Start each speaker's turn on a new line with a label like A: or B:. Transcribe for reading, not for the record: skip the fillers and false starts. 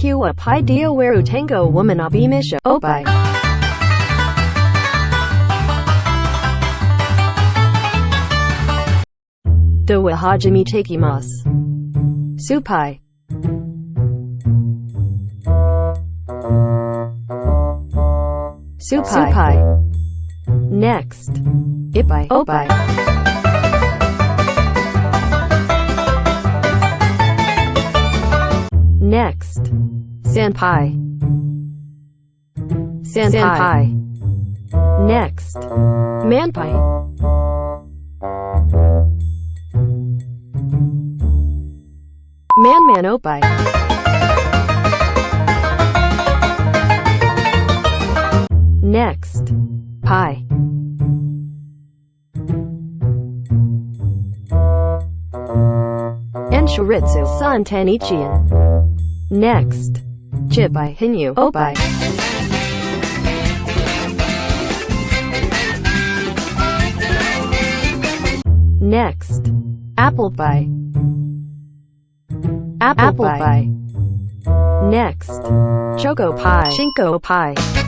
A: Q wa pai de weru tango woman abimisha opai. De wa hajime takimasu. Supai. Supai. Next. Ipai opai. Next. Senpai. Senpai. Next. Manpai. Man opai. Next. Pai. Enshiritsu san tanichian. Next. Chibai hinyu opai. Next. Apple pie. Apple pie. Next. Choco pie. Shinko pie.